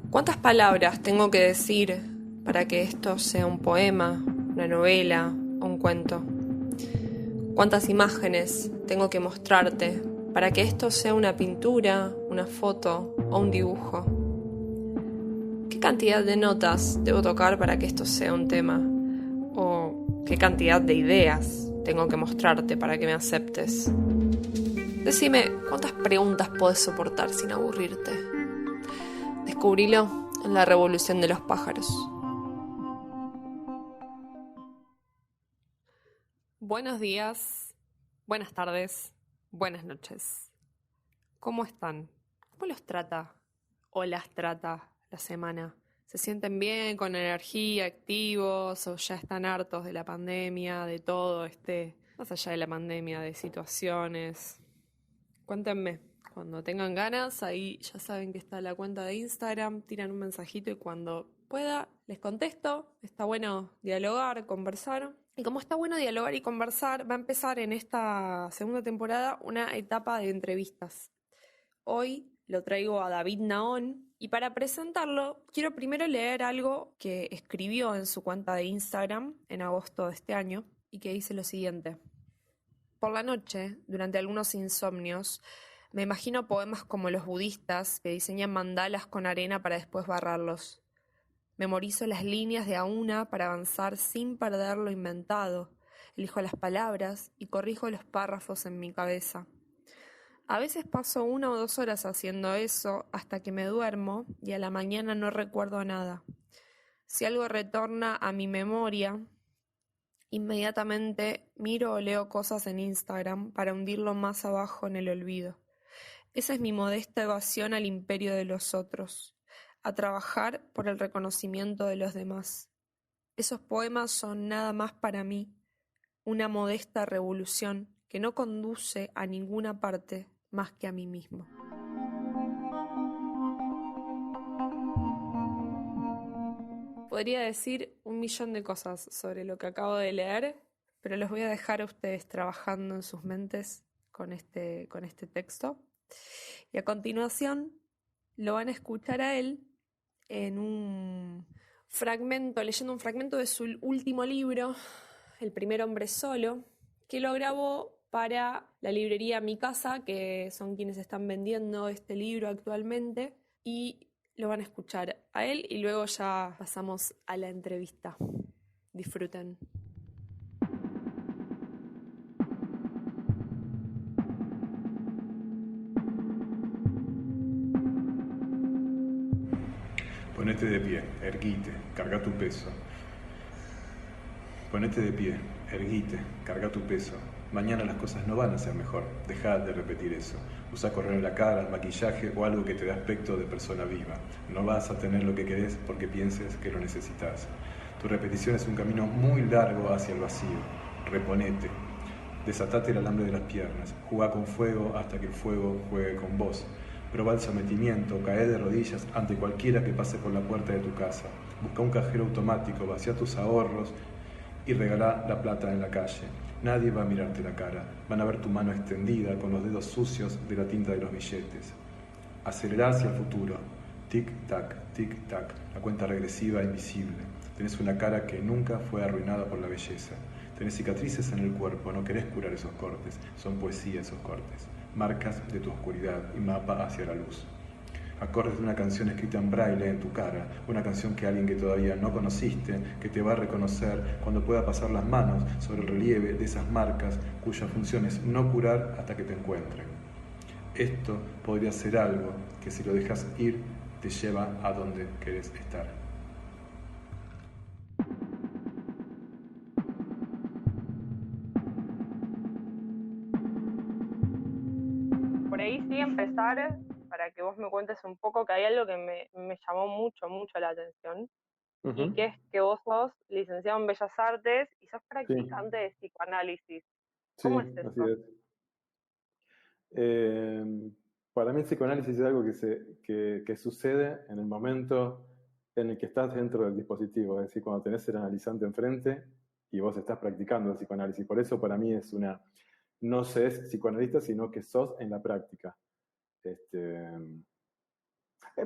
¿Cuántas palabras tengo que decir para que esto sea un poema, una novela o un cuento? ¿Cuántas imágenes tengo que mostrarte para que esto sea una pintura, una foto o un dibujo? ¿Qué cantidad de notas debo tocar para que esto sea un tema? ¿O qué cantidad de ideas tengo que mostrarte para que me aceptes? Decime, ¿cuántas preguntas podés soportar sin aburrirte? Descubrilo en la revolución de los pájaros. Buenos días, buenas tardes, buenas noches. ¿Cómo están? ¿Cómo los trata o las trata la semana? ¿Se sienten bien, con energía, activos o ya están hartos de la pandemia, de todo más allá de la pandemia, de situaciones? Cuéntenme. Cuando tengan ganas, ahí ya saben que está la cuenta de Instagram, tiran un mensajito y cuando pueda les contesto. Está bueno dialogar, conversar. Y como está bueno dialogar y conversar, va a empezar en esta segunda temporada una etapa de entrevistas. Hoy lo traigo a David Naón y para presentarlo quiero primero leer algo que escribió en su cuenta de Instagram en agosto de este año y que dice lo siguiente. Por la noche, durante algunos insomnios, me imagino poemas como los budistas que diseñan mandalas con arena para después barrarlos. Memorizo las líneas de a una para avanzar sin perder lo inventado. Elijo las palabras y corrijo los párrafos en mi cabeza. A veces paso 1 o 2 horas haciendo eso hasta que me duermo y a la mañana no recuerdo nada. Si algo retorna a mi memoria, inmediatamente miro o leo cosas en Instagram para hundirlo más abajo en el olvido. Esa es mi modesta evasión al imperio de los otros, a trabajar por el reconocimiento de los demás. Esos poemas son nada más para mí, una modesta revolución que no conduce a ninguna parte más que a mí mismo. Podría decir 1 millón de cosas sobre lo que acabo de leer, pero los voy a dejar a ustedes trabajando en sus mentes con este texto. Y a continuación lo van a escuchar a él en leyendo un fragmento de su último libro, El primer hombre solo, que lo grabó para la librería Mi Casa, que son quienes están vendiendo este libro actualmente, y lo van a escuchar a él y luego ya pasamos a la entrevista. Disfruten. Ponete de pie, erguite, carga tu peso. Ponete de pie, erguite, carga tu peso. Mañana las cosas no van a ser mejor. Deja de repetir eso. Usa correr la cara, el maquillaje o algo que te dé aspecto de persona viva. No vas a tener lo que querés porque pienses que lo necesitas. Tu repetición es un camino muy largo hacia el vacío. Reponete. Desatate el alambre de las piernas. Jugá con fuego hasta que el fuego juegue con vos. Proba el sometimiento, cae de rodillas ante cualquiera que pase por la puerta de tu casa. Busca un cajero automático, vacía tus ahorros y regalá la plata en la calle. Nadie va a mirarte la cara, van a ver tu mano extendida con los dedos sucios de la tinta de los billetes. Acelerá hacia el futuro. Tic-tac, tic-tac, la cuenta regresiva invisible. Tenés una cara que nunca fue arruinada por la belleza. Tenés cicatrices en el cuerpo, no querés curar esos cortes, son poesía esos cortes. Marcas de tu oscuridad y mapa hacia la luz. Acordes de una canción escrita en braille en tu cara, una canción que alguien que todavía no conociste, que te va a reconocer cuando pueda pasar las manos sobre el relieve de esas marcas cuya función es no curar hasta que te encuentren. Esto podría ser algo que si lo dejas ir te lleva a donde querés estar. Por ahí sí empezar, para que vos me cuentes un poco, que hay algo que me llamó mucho, mucho la atención, y que es que vos sos licenciado en Bellas Artes y sos Sí, practicante de psicoanálisis. ¿Cómo es sí, así eso? es. Eh, para mí el psicoanálisis es algo que sucede en el momento en el que estás dentro del dispositivo, es decir, cuando tenés el analizante enfrente y vos estás practicando el psicoanálisis. Por eso para mí no se es psicoanalista, sino que sos en la práctica. Este,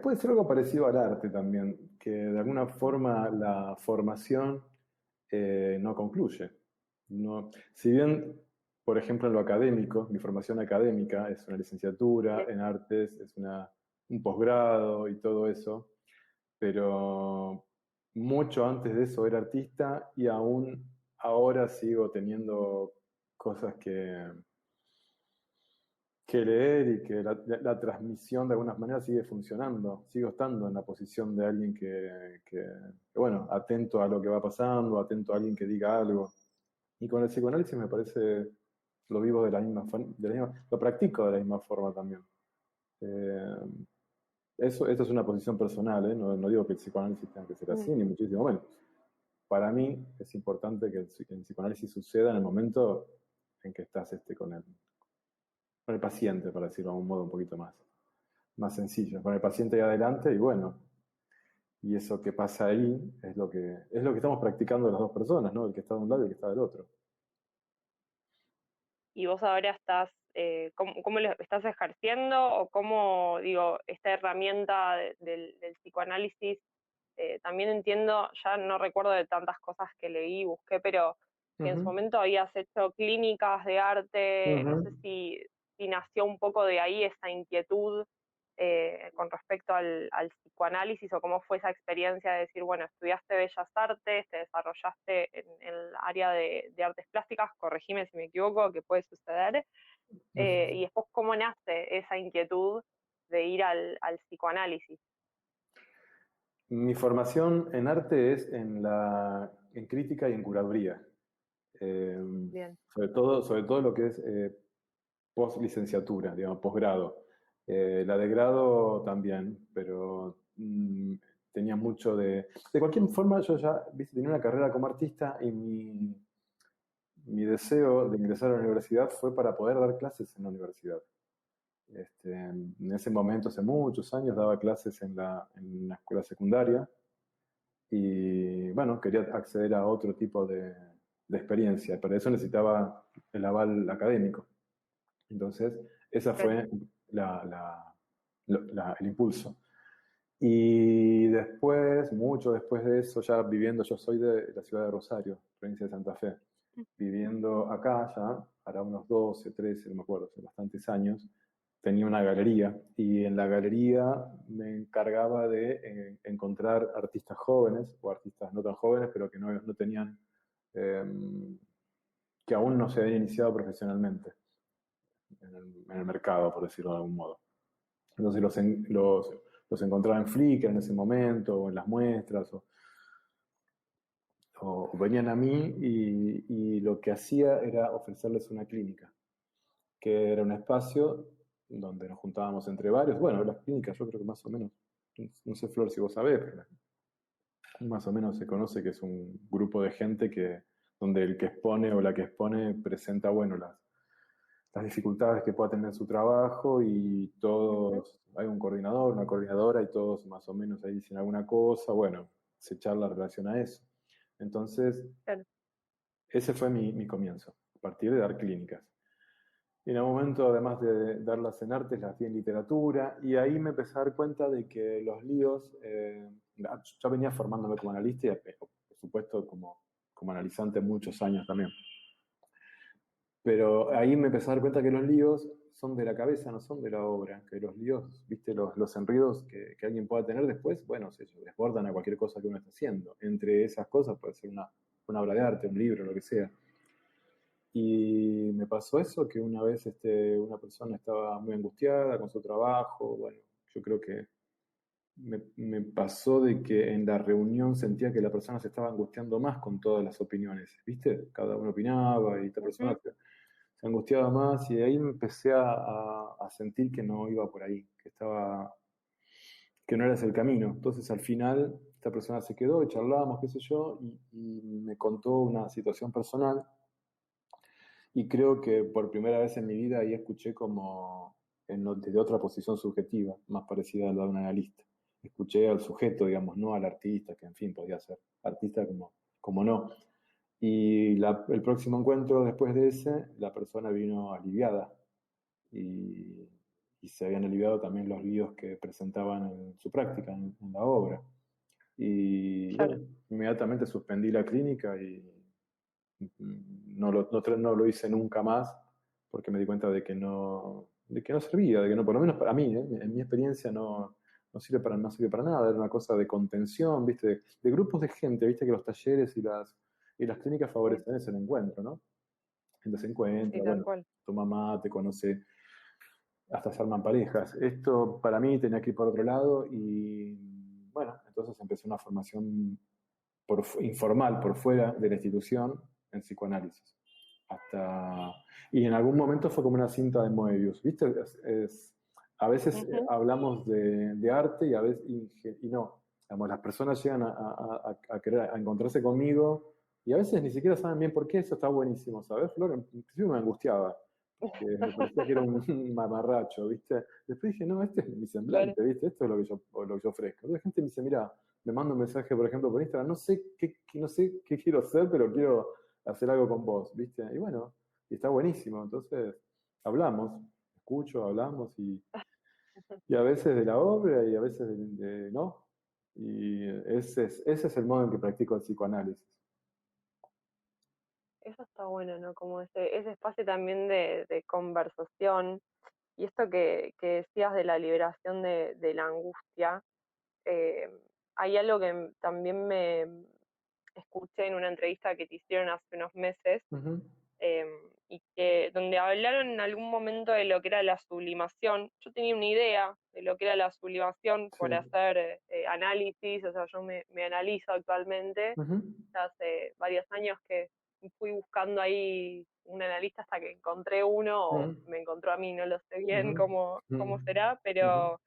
Puede ser algo parecido al arte también, que de alguna forma la formación no concluye. No, si bien, por ejemplo, en lo académico, mi formación académica es una licenciatura en artes, es un posgrado y todo eso, pero mucho antes de eso era artista y aún ahora sigo teniendo cosas que leer y que la transmisión de algunas maneras sigue funcionando. Sigo estando en la posición de alguien bueno, atento a lo que va pasando, atento a alguien que diga algo. Y con el psicoanálisis me parece, lo vivo lo practico de la misma forma también. Eh, esto es una posición personal, ¿eh? No digo que el psicoanálisis tenga que ser así, ni muchísimo menos. Para mí es importante que el psicoanálisis suceda en el momento en que estás con el paciente, para decirlo de un modo un poquito más sencillo, con el paciente ahí adelante y bueno, y eso que pasa ahí es lo que estamos practicando las dos personas, ¿no? El que está de un lado y el que está del otro. Y vos ahora estás, ¿cómo lo estás ejerciendo o cómo, digo, esta herramienta del psicoanálisis, también entiendo, ya no recuerdo de tantas cosas que leí y busqué, pero que en su Ujú, momento habías hecho clínicas de arte, no sé ujú. si nació un poco de ahí esa inquietud con respecto al psicoanálisis o cómo fue esa experiencia de decir, bueno, estudiaste Bellas Artes, te desarrollaste en el área de artes plásticas, corregime si me equivoco, que puede suceder, y después cómo nace esa inquietud de ir al psicoanálisis. Mi formación en arte es en crítica y en curaduría. Eh, Bien. sobre todo lo que es post-licenciatura, digamos, posgrado. La de grado también, pero tenía mucho de... De cualquier forma, yo ya, viste, tenía una carrera como artista y mi deseo de ingresar a la universidad fue para poder dar clases en la universidad. En ese momento, hace muchos años, daba clases en la escuela secundaria y, bueno, quería acceder a otro tipo de experiencia. Para eso necesitaba el aval académico. Entonces, esa Ok. fue el impulso. Y después, mucho después de eso, ya viviendo, yo soy de la ciudad de Rosario, provincia de Santa Fe, viviendo acá ya, para unos 12, 13, no me acuerdo, hace bastantes años, tenía una galería y en la galería me encargaba de encontrar artistas jóvenes o artistas no tan jóvenes, pero que no tenían, eh, que aún no se habían iniciado profesionalmente en el mercado, por decirlo de algún modo. Entonces los encontraba en Flickr en ese momento, o en las muestras, o venían a mí y lo que hacía era ofrecerles una clínica, que era un espacio donde nos juntábamos entre varios. Bueno, las clínicas yo creo que más o menos, no sé Flor si vos sabés, pero más o menos se conoce que es un grupo de gente donde el que expone o la que expone presenta, bueno, las dificultades que pueda tener en su trabajo y Ujú. todos, hay un coordinador, una coordinadora y todos más o menos ahí dicen alguna cosa, bueno, se charla en relación a eso. Entonces, Claro. ese fue mi comienzo, a partir de dar clínicas. Y en un momento, además de darlas en artes, las di en literatura, y ahí me empecé a dar cuenta de que los líos, yo venía formándome como analista y, por supuesto, como analizante muchos años también. Pero ahí me empecé a dar cuenta que los líos son de la cabeza, no son de la obra. Que los líos, viste, los enredos que alguien pueda tener después, bueno, se desbordan a cualquier cosa que uno está haciendo. Entre esas cosas puede ser una obra de arte, un libro, lo que sea. Y me pasó eso, que una vez una persona estaba muy angustiada con su trabajo. Bueno, yo creo que me pasó de que en la reunión sentía que la persona se estaba angustiando más con todas las opiniones, ¿viste? Cada uno opinaba y esta persona Ujú. se angustiaba más y de ahí me empecé a sentir que no iba por ahí, que no era ese el camino. Entonces al final esta persona se quedó y charlábamos, qué sé yo, y me contó una situación personal y creo que por primera vez en mi vida ahí escuché como desde otra posición subjetiva, más parecida a la de un analista. Escuché al sujeto, digamos, no al artista, que en fin podía ser artista como no. Y el próximo encuentro después de ese, la persona vino aliviada y, y se habían aliviado también los líos que presentaban en su práctica, en la obra. Y Claro. bueno, inmediatamente suspendí la clínica y no lo hice nunca más porque me di cuenta de que no servía, de que no, por lo menos para mí, en mi experiencia no sirve para nada, era una cosa de contención, ¿viste? De grupos de gente, ¿viste? Que los talleres y las clínicas Sí, favorecen ese encuentro, ¿no? Gente se sí, encuentra, tal bueno, cual. toma mate, conoce, hasta se arman parejas. Esto para mí tenía que ir por otro lado y bueno, entonces empecé una formación informal por fuera de la institución en psicoanálisis. Hasta, y en algún momento fue como una cinta de Moebius, ¿viste? A veces Ujú. hablamos de arte y a veces y no. Digamos, las personas llegan a encontrarse conmigo y a veces ni siquiera saben bien por qué. Eso está buenísimo, ¿sabes, Flor? En principio me angustiaba, porque me parecía que era un mamarracho, ¿viste? Después dije, no, este es mi Claro. semblante, ¿viste? Esto es lo que yo ofrezco. Entonces la gente me dice, mira, me manda un mensaje, por ejemplo, por Instagram, no sé qué quiero hacer, pero quiero hacer algo con vos, ¿viste? Y bueno, y está buenísimo. Entonces, hablamos, escucho, hablamos, y a veces de la obra y a veces no. Y ese es el modo en que practico el psicoanálisis. Eso está bueno, ¿no? Como ese espacio también de conversación. Y esto que decías de la liberación de la angustia, eh, hay algo que también me escuché en una entrevista que te hicieron hace unos meses, Ujú. eh, y que donde hablaron en algún momento de lo que era la sublimación. Yo tenía una idea de lo que era la sublimación Sí. por hacer análisis, o sea, yo me analizo actualmente, Ujú. ya hace varios años que fui buscando ahí un analista hasta que encontré uno, o Ujú. me encontró a mí, no lo sé bien Ujú. cómo será, Ujú. pero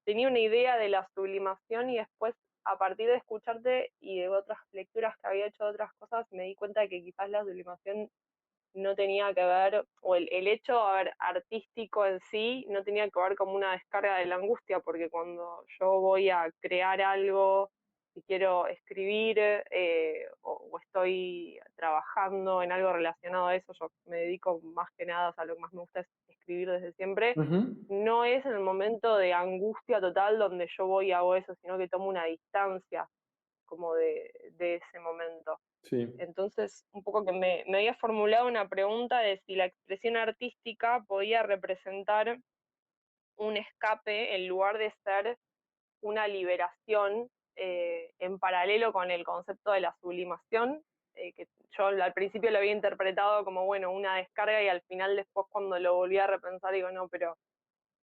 tenía una idea de la sublimación y después, a partir de escucharte y de otras lecturas que había hecho de otras cosas, me di cuenta de que quizás la sublimación no tenía que ver, o el hecho, a ver, artístico en sí, no tenía que ver como una descarga de la angustia, porque cuando yo voy a crear algo, si quiero escribir, o estoy trabajando en algo relacionado a eso, yo me dedico más que nada, o sea, lo que más me gusta es escribir desde siempre, Ujú. no es en el momento de angustia total donde yo voy y hago eso, sino que tomo una distancia como de ese momento. Sí. Entonces, un poco que me había formulado una pregunta de si la expresión artística podía representar un escape en lugar de ser una liberación, en paralelo con el concepto de la sublimación, que yo al principio lo había interpretado como, bueno, una descarga y al final después cuando lo volví a repensar digo, no, pero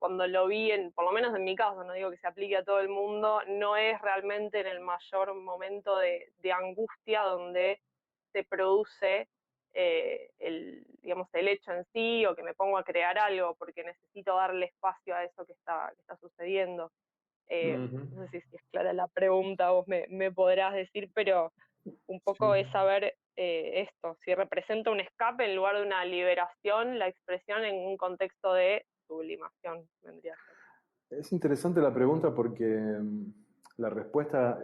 cuando lo vi, por lo menos en mi caso, no digo que se aplique a todo el mundo, no es realmente en el mayor momento de angustia donde se produce digamos, el hecho en sí, o que me pongo a crear algo porque necesito darle espacio a eso que está sucediendo. Ujú. No sé si es clara la pregunta, vos me podrás decir, pero un poco Sí. es saber esto, si representa un escape en lugar de una liberación, la expresión en un contexto de sublimación, vendría a ser. Es interesante la pregunta porque la respuesta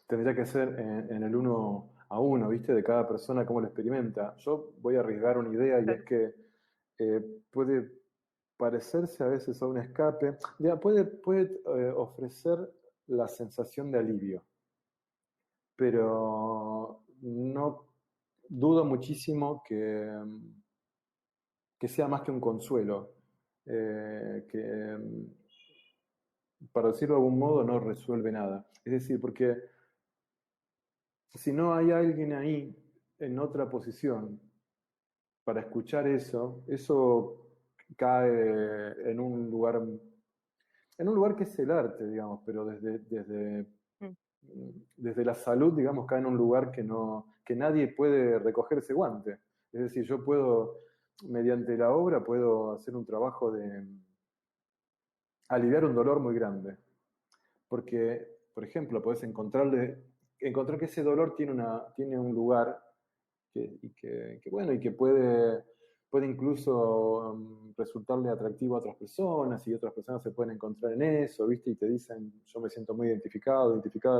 tendría que ser en el uno a uno, ¿viste? De cada persona, cómo lo experimenta. Yo voy a arriesgar una idea y es que puede parecerse a veces a un escape, ya, puede ofrecer la sensación de alivio, pero no dudo muchísimo que sea más que un consuelo, que para decirlo de algún modo no resuelve nada. Es decir, porque si no hay alguien ahí en otra posición para escuchar eso, eso cae en un lugar que es el arte, digamos, pero Mm. desde la salud, digamos, cae en un lugar que nadie puede recoger ese guante. Es decir, yo puedo, mediante la obra, puedo hacer un trabajo de aliviar un dolor muy grande. Porque, por ejemplo, podés encontrar que ese dolor tiene un lugar bueno, y que puede incluso resultarle atractivo a otras personas y otras personas se pueden encontrar en eso, ¿viste? Y te dicen, yo me siento muy identificada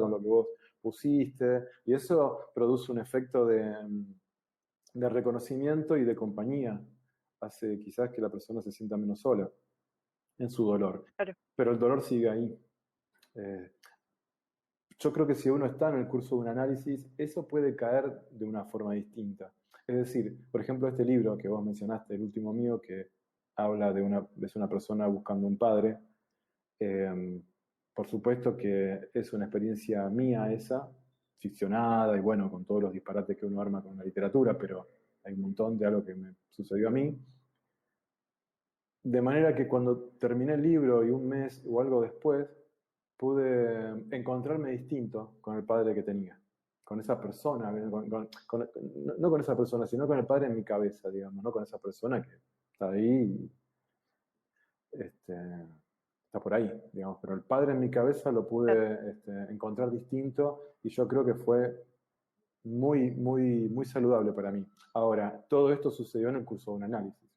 con lo que vos pusiste, y eso produce un efecto de reconocimiento y de compañía. hace quizás que la persona se sienta menos sola en su dolor. Claro. Pero el dolor sigue ahí. Eh, yo creo que si uno está en el curso de un análisis, eso puede caer de una forma distinta. Es decir, por ejemplo, este libro que vos mencionaste, el último mío, que habla de una persona buscando un padre, eh, por supuesto que es una experiencia mía esa, ficcionada y bueno, con todos los disparates que uno arma con la literatura, pero hay un montón de algo que me sucedió a mí. De manera que cuando terminé el libro y un mes o algo después, pude encontrarme distinto con el padre que tenía, con esa persona, no con esa persona, sino con el padre en mi cabeza, digamos, no con esa persona que está ahí, este, está por ahí, digamos, pero el padre en mi cabeza lo pude encontrar distinto y yo creo que fue muy, muy, muy saludable para mí. Ahora, todo esto sucedió en el curso de un análisis.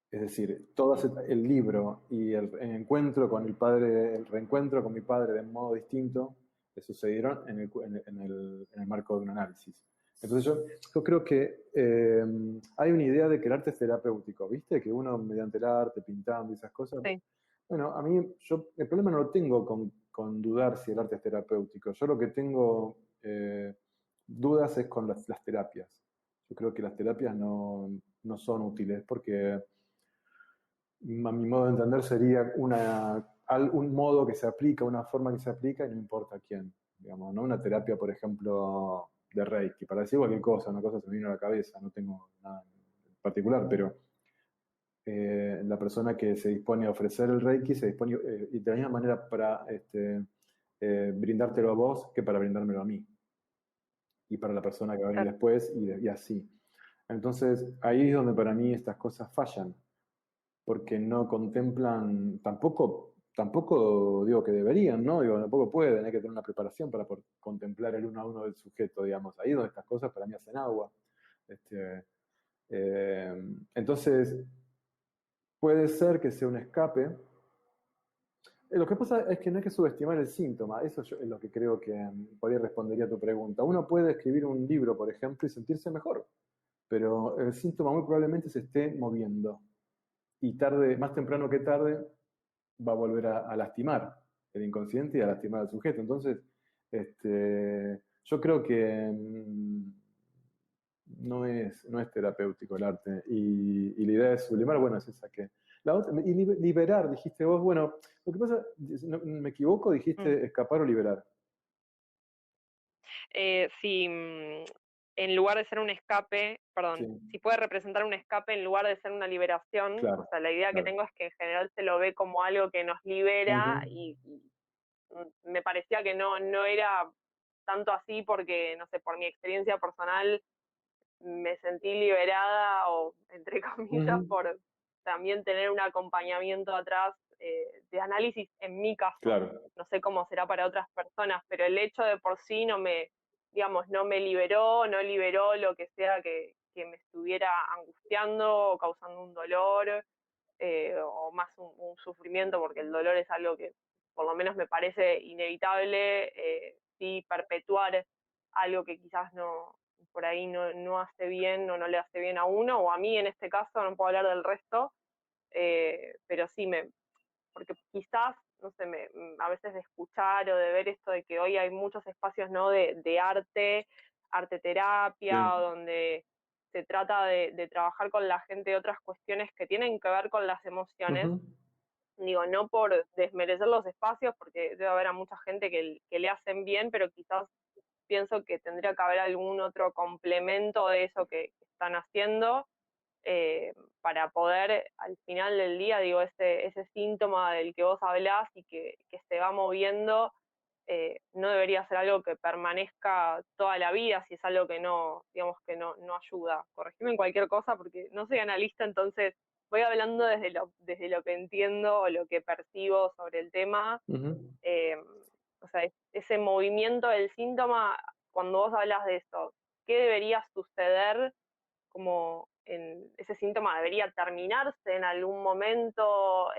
Es decir, todo el libro y el encuentro con el padre, el reencuentro con mi padre de modo distinto, sucedieron en el marco de un análisis. Entonces yo creo que hay una idea de que el arte es terapéutico, ¿viste? Que uno mediante el arte, pintando y esas cosas. Sí. Bueno, a mí el problema no lo tengo con dudar si el arte es terapéutico. Yo lo que tengo dudas es con las terapias. Yo creo que las terapias no son útiles porque a mi modo de entender sería un modo que se aplica, una forma que se aplica y no importa quién, digamos, ¿no? Una terapia, por ejemplo, de Reiki, para decir cualquier cosa, una cosa se me vino a la cabeza, no tengo nada en particular, pero la persona que se dispone a ofrecer el Reiki se dispone y de la misma manera para brindártelo a vos que para brindármelo a mí y para la persona que va a venir Claro. después y así. Entonces, ahí es donde para mí estas cosas fallan porque no contemplan, tampoco digo que deberían, ¿no? Digo, tampoco pueden, hay que tener una preparación para poder contemplar el uno a uno del sujeto, digamos. Ahí es donde estas cosas para mí hacen agua. Entonces, puede ser que sea un escape. Lo que pasa es que no hay que subestimar el síntoma, eso es lo que creo que por ahí respondería a tu pregunta. Uno puede escribir un libro, por ejemplo, y sentirse mejor, pero el síntoma muy probablemente se esté moviendo. Y tarde, más temprano que tarde, va a volver a lastimar el inconsciente y a lastimar al sujeto. Entonces, yo creo que no es terapéutico el arte. Y la idea de sublimar, bueno, es esa que... y liberar, dijiste vos, bueno, lo que pasa, me equivoco, Mm. dijiste escapar o liberar. Si en lugar de ser un escape, Sí, perdón, si puede representar un escape en lugar de ser una liberación, o claro, sea, la idea que claro. tengo es que en general se lo ve como algo que nos libera Ujú, y me parecía que no era tanto así porque, no sé, por mi experiencia personal me sentí liberada o, entre comillas, ujú, por también tener un acompañamiento atrás de análisis en mi caso. claro, No sé cómo será para otras personas, pero el hecho de por sí digamos, no me liberó, no liberó lo que sea que me estuviera angustiando o causando un dolor o más un sufrimiento, porque el dolor es algo que por lo menos me parece inevitable, sí perpetuar algo que quizás no por ahí no hace bien o no le hace bien a uno, o a mí en este caso, no puedo hablar del resto, pero sí porque quizás, no sé, a veces de escuchar o de ver esto de que hoy hay muchos espacios, ¿no? de arte terapia, sí. donde se trata de trabajar con la gente otras cuestiones que tienen que ver con las emociones. Ujú, Digo, no por desmerecer los espacios, porque debe haber a mucha gente que le hacen bien, pero quizás pienso que tendría que haber algún otro complemento de eso que están haciendo para poder al final del día, digo, ese síntoma del que vos hablás y que se va moviendo, no debería ser algo que permanezca toda la vida si es algo que no, digamos, que no ayuda. Corregime en cualquier cosa porque no soy analista, entonces voy hablando desde lo que entiendo o lo que percibo sobre el tema. ujú. eh, o sea, ese movimiento del síntoma, cuando vos hablas de eso, ¿qué debería suceder como en ese síntoma? ¿Debería terminarse en algún momento?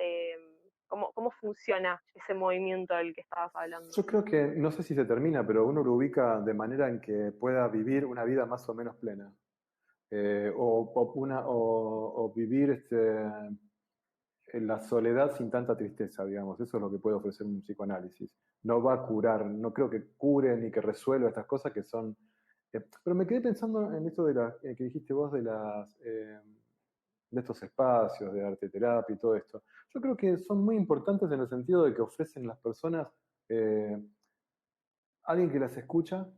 ¿Cómo funciona ese movimiento del que estabas hablando? Yo creo que, no sé si se termina, pero uno lo ubica de manera en que pueda vivir una vida más o menos plena. o vivir en la soledad sin tanta tristeza, digamos. Eso es lo que puede ofrecer un psicoanálisis. No va a curar, no creo que cure ni que resuelva estas cosas que son... pero me quedé pensando en esto de que dijiste vos de estos espacios de arte terapia y todo esto. Yo creo que son muy importantes en el sentido de que ofrecen las personas eh, alguien que las escucha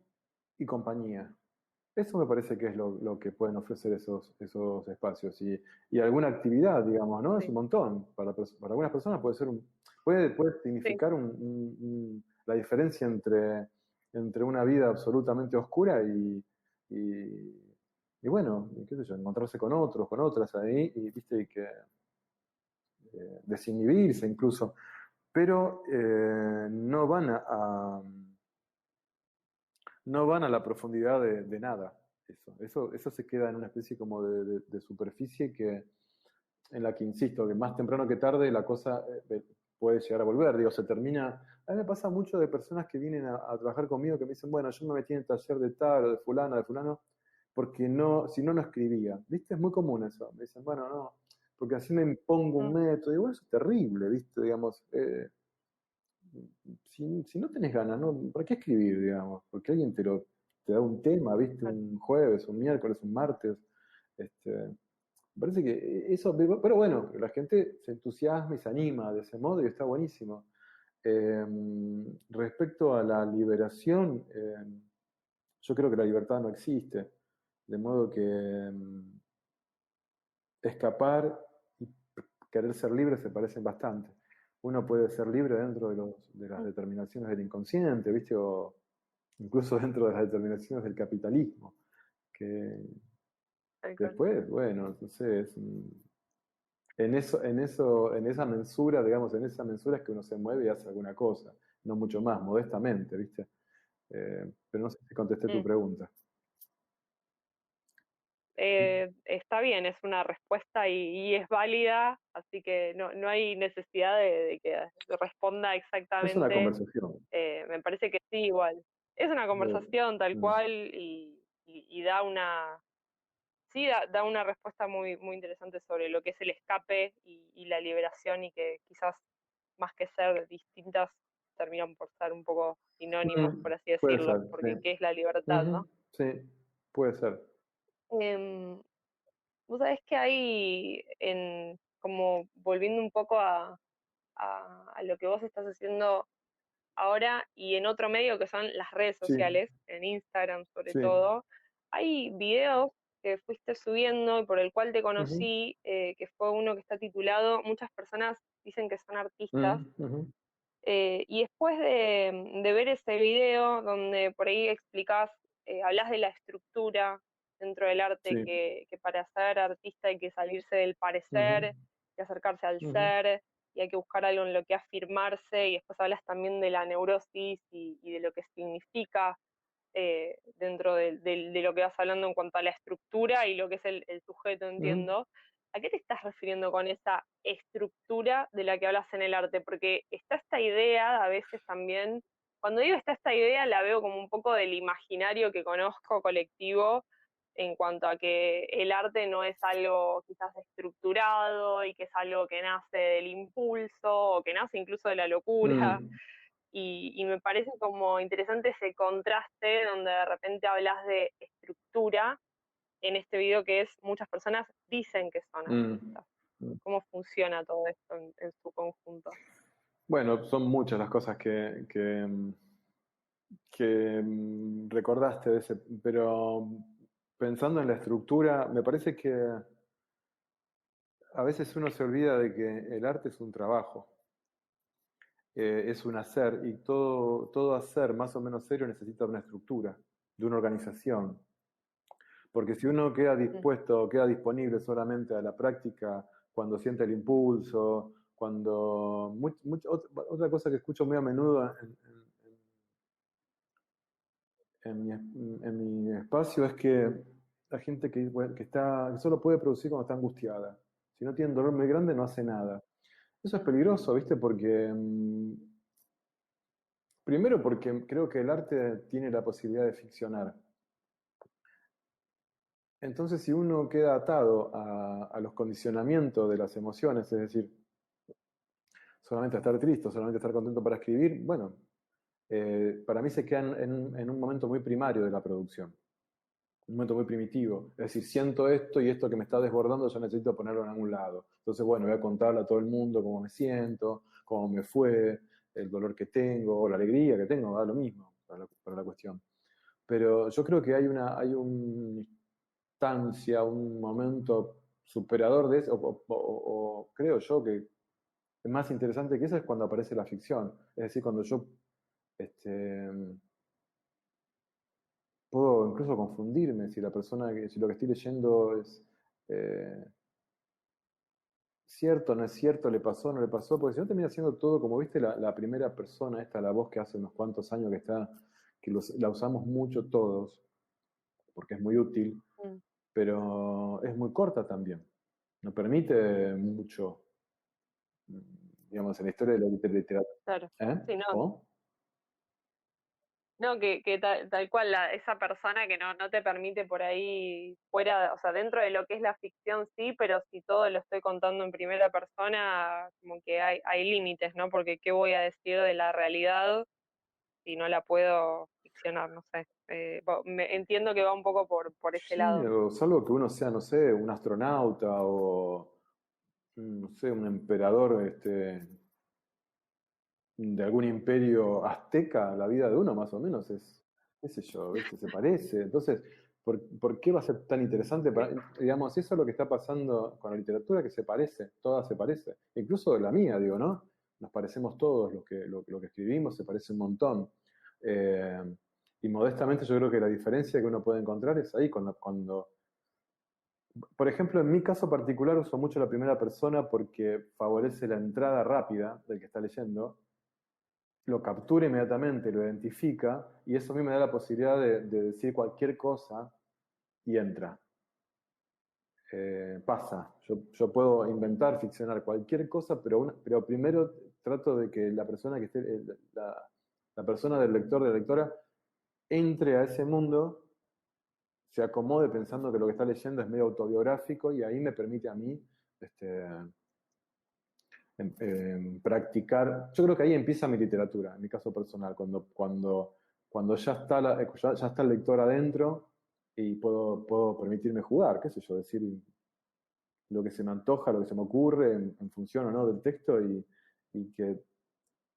y compañía. Eso me parece que es lo que pueden ofrecer esos espacios. Y alguna actividad, digamos, ¿no? Es Sí, un montón. Para algunas personas puede ser puede sí, significar la diferencia entre una vida absolutamente oscura y, y bueno, y qué sé yo, encontrarse con otros, con otras ahí, y viste, y que desinhibirse incluso. Pero no van a la profundidad de nada. Eso se queda en una especie como de superficie en la que, insisto, que más temprano que tarde la cosa puede llegar a volver. Digo, se termina. A mí me pasa mucho de personas que vienen a trabajar conmigo que me dicen, bueno, yo me metí en el taller de tal o de fulano, porque no, si no, no escribía. ¿Viste? Es muy común eso. Me dicen, bueno, no, porque así me impongo un mm, método. Y bueno, eso es terrible, ¿viste? Digamos, si no tenés ganas, ¿no? ¿Para qué escribir, digamos? Porque alguien te da un tema, ¿viste? claro, Un jueves, un miércoles, un martes. Este, me parece que eso, pero bueno, la gente se entusiasma y se anima de ese modo y está buenísimo. Eh, Respecto a la liberación, yo creo que la libertad no existe, de modo que escapar y querer ser libre se parecen bastante. Uno puede ser libre dentro de las mm, determinaciones del inconsciente, ¿viste? O incluso dentro de las determinaciones del capitalismo, que tal cual. después, bueno, no sé, en esa mensura, digamos, en esa mensura es que uno se mueve y hace alguna cosa, no mucho más, modestamente, ¿viste? Pero no sé si contesté tu Mm. pregunta. Está bien, es una respuesta y es válida, así que no hay necesidad de que responda Es una exactamente. conversación. Me parece que sí, igual. Es una Eh, conversación tal mm, cual y da una, sí, da una respuesta muy interesante sobre lo que es el escape y la liberación y que quizás más que ser distintas terminan por ser un poco sinónimos, por así Puede decirlo, ser, porque sí. ¿qué es la libertad, no? Ujú, sí, puede ser. Em, Vos sabés que como volviendo un poco a lo que vos estás haciendo ahora y en otro medio que son las redes Sí, sociales, en Instagram sobre sí. todo, hay videos que fuiste subiendo y por el cual te Ujú, conocí, que fue uno que está titulado Muchas personas dicen que son artistas. ujú, Y después de ver ese video donde por ahí explicás, hablas de la estructura dentro del arte, sí. que para ser artista hay que salirse del Ujú, parecer y acercarse al ujú, ser, y hay que buscar algo en lo que afirmarse, y después hablas también de la neurosis y de lo que significa dentro de lo que vas hablando en cuanto a la estructura y lo que es el sujeto, ujú, entiendo. ¿A qué te estás refiriendo con esa estructura de la que hablas en el arte? Porque está esta idea, a veces también, cuando digo está esta idea, la veo como un poco del imaginario que conozco colectivo en cuanto a que el arte no es algo quizás estructurado y que es algo que nace del impulso o que nace incluso de la locura, mm, y me parece como interesante ese contraste donde de repente hablas de estructura en este video que es muchas personas dicen que son mm, artistas. mm. ¿Cómo funciona todo esto en su conjunto? Bueno, son muchas las cosas que recordaste de ese, pero pensando en la estructura, me parece que a veces uno se olvida de que el arte es un trabajo, es un hacer, y todo hacer más o menos serio necesita una estructura, de una organización. Porque si uno queda Mm, dispuesto, queda disponible solamente a la práctica cuando siente el impulso, otra cosa que escucho muy a menudo en mi espacio es que la gente que solo puede producir cuando está angustiada. Si no tiene un dolor muy grande, no hace nada. Eso es mm, peligroso, ¿viste? Porque, primero porque creo que el arte tiene la posibilidad de ficcionar. Entonces, si uno queda atado a los condicionamientos de las emociones, es decir, solamente estar triste, solamente estar contento para escribir, bueno, para mí se quedan en un momento muy primario de la producción, un momento muy primitivo. Es decir, siento esto y esto que me está desbordando, yo necesito ponerlo en algún lado. Entonces, bueno, voy a contarle a todo el mundo cómo me siento, cómo me fue, el dolor que tengo, o la alegría que tengo, da lo mismo para la cuestión. Pero yo creo que hay una instancia, un momento superador de eso, o creo yo que es más interesante que eso es cuando aparece la ficción. Es decir, cuando yo este, puedo incluso confundirme si la persona, si lo que estoy leyendo es eh, cierto, no es cierto, le pasó, no le pasó, porque si no termina siendo todo, como viste, la primera persona, esta, la voz que hace unos cuantos años que está, la usamos mucho todos, porque es muy útil, Mm, pero es muy corta también. No permite mucho, digamos, en la historia de la literatura. claro. ¿Eh? Sí, no, ¿Cómo? no, que tal cual esa persona que no te permite por ahí fuera, o sea, dentro de lo que es la ficción sí, pero si todo lo estoy contando en primera persona, como que hay límites, ¿no? Porque ¿qué voy a decir de la realidad si no la puedo ficcionar? No sé. Entiendo que va un poco por ese Sí, lado. o salvo que uno sea, no sé, un astronauta o, no sé, un emperador de algún imperio azteca, la vida de uno más o menos es, qué sé yo, ¿viste? Se parece. Entonces, ¿por qué va a ser tan interesante? Digamos, eso es lo que está pasando con la literatura, que se parece, toda se parece. Incluso la mía, digo, ¿no? Nos parecemos todos, lo que escribimos se parece un montón. Eh, y modestamente yo creo que la diferencia que uno puede encontrar es ahí, cuando por ejemplo, en mi caso particular uso mucho la primera persona porque favorece la entrada rápida del que está leyendo, lo captura inmediatamente, lo identifica y eso a mí me da la posibilidad de decir cualquier cosa y entra. Pasa, yo puedo inventar, ficcionar cualquier cosa, pero primero trato de que la persona que esté, la persona del lector, de la lectora, entre a ese mundo, se acomode pensando que lo que está leyendo es medio autobiográfico y ahí me permite a mí este, en practicar. Yo creo que ahí empieza mi literatura, en mi caso personal, cuando ya está, ya está el lector adentro y puedo permitirme jugar, qué sé yo, decir lo que se me antoja, lo que se me ocurre en función o no del texto y que